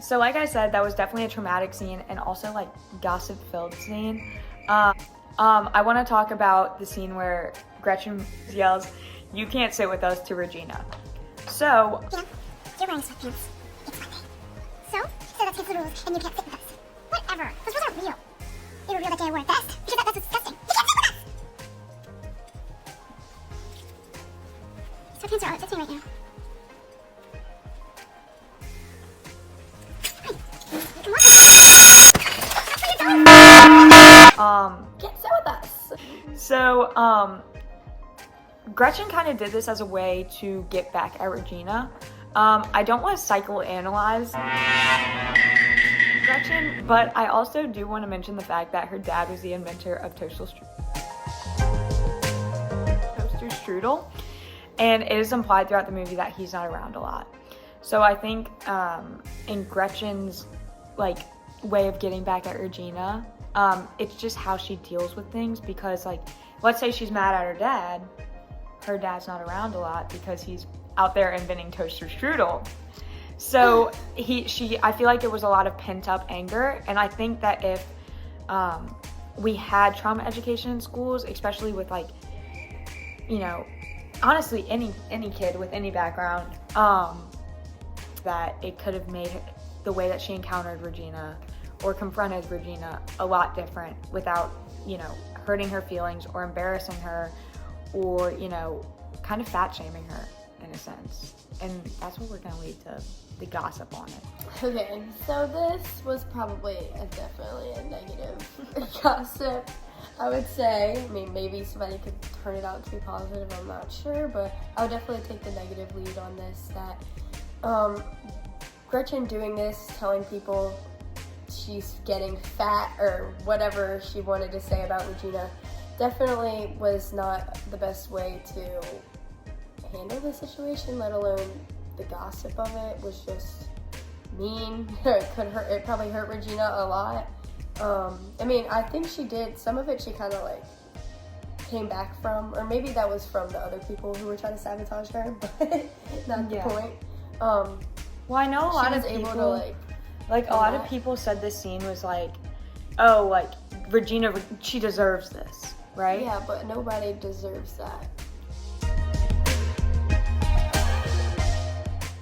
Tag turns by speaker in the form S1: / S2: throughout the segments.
S1: So like I said, that was definitely a traumatic scene and also like gossip-filled scene. I want to talk about the scene where Gretchen yells, "You can't sit with us," to Regina. So
S2: yeah, you're wearing sweatpants. It's Monday. So that's against the rules, and you can't sit with us. Whatever. Those rules aren't real. They were real that day I wore a vest, because that's disgusting. You can't sit with us! Sweatpants are all it fits me right now.
S3: Can't sit with us.
S1: So, Gretchen kind of did this as a way to get back at Regina. I don't want to psychoanalyze Gretchen, but I also do want to mention the fact that her dad was the inventor of toaster strudel, and it is implied throughout the movie that he's not around a lot. So I think in Gretchen's like way of getting back at Regina, it's just how she deals with things, because like, let's say she's mad at her dad's not around a lot because he's out there inventing toaster strudel. So I feel like it was a lot of pent up anger, and I think that if we had trauma education in schools, especially with like, you know, honestly any kid with any background, that it could have made the way that she encountered Regina or confronted Regina a lot different without, you know, hurting her feelings or embarrassing her or, you know, kind of fat shaming her in a sense. And that's what we're gonna lead to the gossip on it.
S3: Okay, so this was probably definitely a negative gossip, I would say. I mean, maybe somebody could turn it out to be positive, I'm not sure, but I would definitely take the negative lead on this, that Gretchen doing this, telling people she's getting fat or whatever she wanted to say about Regina, definitely was not the best way to handle the situation, let alone the gossip of it was just mean. It probably hurt Regina a lot. I mean, I think she did, some of it she kind of like came back from, or maybe that was from the other people who were trying to sabotage her, but not the point.
S1: Well, I know a lot of people, able to, like a lot of people said this scene was like, oh, like Regina, she deserves this, right?
S3: Yeah, but nobody deserves that.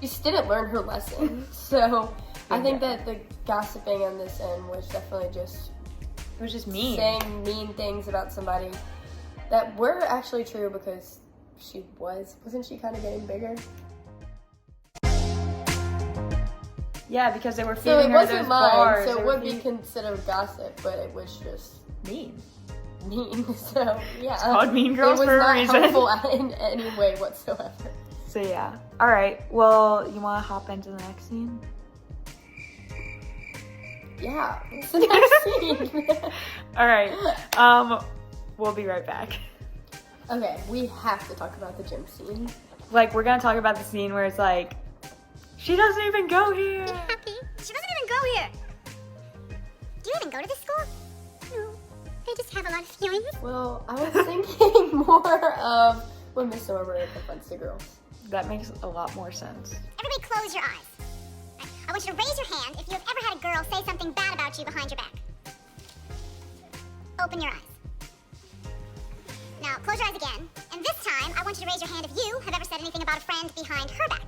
S3: She didn't learn her lesson, so I think that the gossiping on this end was definitely just,
S1: it was just mean,
S3: saying mean things about somebody that were actually true, because wasn't she kind of getting bigger?
S1: Yeah, because they were feeding her those bars.
S3: So it would be considered gossip, but it was just
S1: mean.
S3: So yeah,
S1: it's called Mean Girls for a reason.
S3: It was not helpful in any way whatsoever.
S1: So yeah. All right. Well, you want to hop into the next scene?
S3: Yeah. It's the next scene.
S1: All right. We'll be right back.
S3: Okay, we have to talk about the gym scene.
S1: Like, we're gonna talk about the scene where it's like, she doesn't even go here.
S2: Happy? She doesn't even go here. Do you even go to this school? No. I just have a lot of feelings.
S3: Well, I was thinking more of when Miss Norbury confronts the girls.
S1: That makes a lot more sense.
S2: Everybody close your eyes. I want you to raise your hand if you have ever had a girl say something bad about you behind your back. Open your eyes. Now, close your eyes again. And this time, I want you to raise your hand if you have ever said anything about a friend behind her back.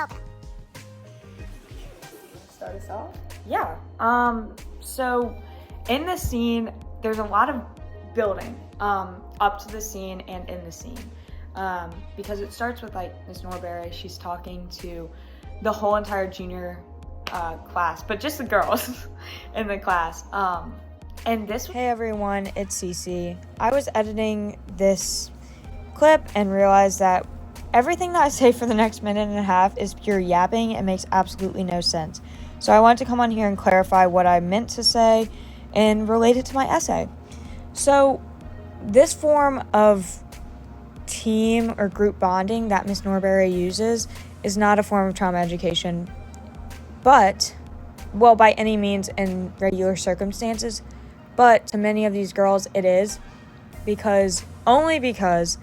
S2: Open.
S3: Start us off?
S1: Yeah. So in this scene, there's a lot of building up to the scene and in the scene, because it starts with like Miss Norbury. She's talking to the whole entire junior class, but just the girls in the class. And this. Hey everyone, it's Cece. I was editing this clip and realized that everything that I say for the next minute and a half is pure yapping and makes absolutely no sense. So I wanted to come on here and clarify what I meant to say and relate it to my essay. So this form of team or group bonding that Miss Norbury uses is not a form of trauma education, but, well, by any means in regular circumstances, but to many of these girls it is, only because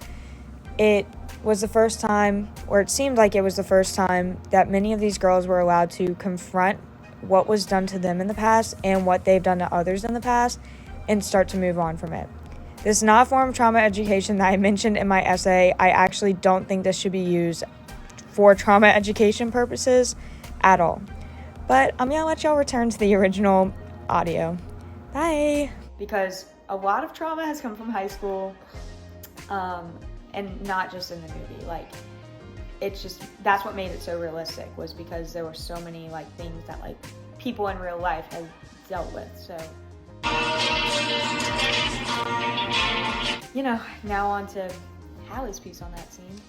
S1: it was the first time, or it seemed like it was the first time, that many of these girls were allowed to confront what was done to them in the past and what they've done to others in the past and start to move on from it. This is not a form of trauma education that I mentioned in my essay. I actually don't think this should be used for trauma education purposes at all. But I'm going to let y'all return to the original audio. Bye! Because a lot of trauma has come from high school, and not just in the movie. Like, it's just, that's what made it so realistic, was because there were so many, like, things that, like, people in real life have dealt with, so. You know, now on to Halle's piece on that scene.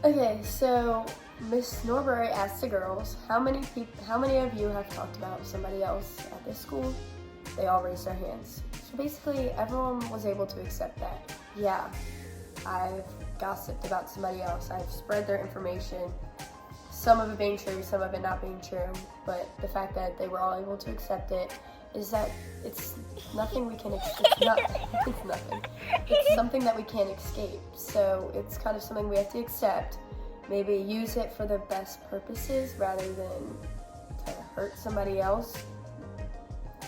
S3: Okay, so Miss Norbury asked the girls, how many of you have talked about somebody else at this school? They all raised their hands. So basically, everyone was able to accept that. Yeah, I've gossiped about somebody else. I've spread their information. Some of it being true, some of it not being true. But the fact that they were all able to accept it is that it's nothing we can escape. It's nothing. It's something that we can't escape. So it's kind of something we have to accept. Maybe use it for the best purposes rather than to hurt somebody else.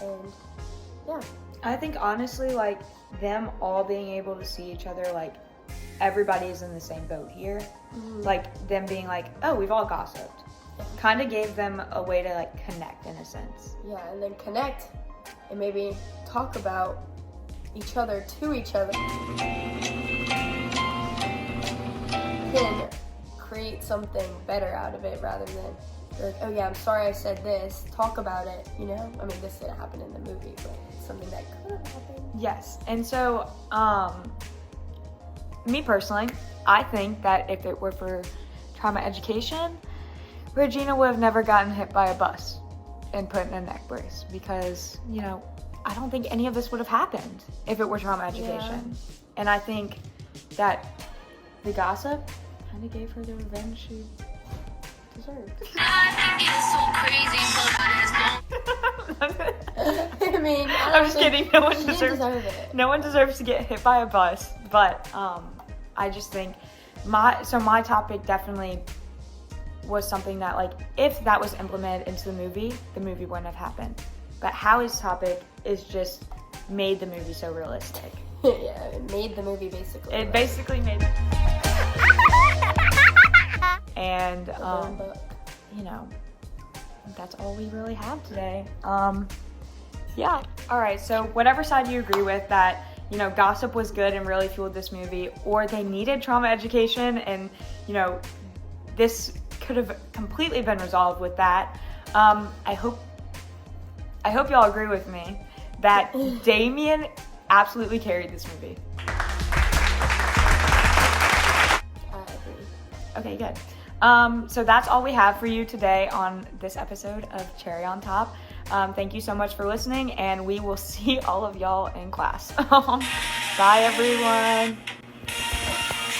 S3: And yeah.
S1: I think honestly, like, them all being able to see each other, like, everybody's in the same boat here.
S3: Mm-hmm.
S1: Like, them being like, oh, we've all gossiped. Kind of gave them a way to, like, connect in a sense.
S3: Yeah, and then connect and maybe talk about each other to each other. Then create something better out of it rather than, like, oh yeah, I'm sorry I said this, talk about it, you know? I mean, this didn't happen in the movie, but it's something that could have happened.
S1: Yes, and so, me personally, I think that if it were for trauma education, Regina would have never gotten hit by a bus and put in a neck brace because, you know, I don't think any of this would have happened if it were trauma education. Yeah. And I think that the gossip kind of gave her the revenge she deserved.
S3: I mean,
S1: I'm just kidding. No one
S3: deserves it.
S1: No one deserves to get hit by a bus. But I just think my topic definitely was something that, like, if that was implemented into the movie wouldn't have happened. But Hallie's topic is just made the movie so realistic.
S3: Yeah, it made the movie basically.
S1: It basically made. And you know, that's all we really have today. Yeah. All right. So whatever side you agree with, that, you know, gossip was good and really fueled this movie, or they needed trauma education, and, you know, this could have completely been resolved with that. I hope y'all agree with me that Damien absolutely carried this movie.
S3: I agree.
S1: Okay, good. So that's all we have for you today on this episode of Cherry on Top. Thank you so much for listening, and we will see all of y'all in class. Bye, everyone.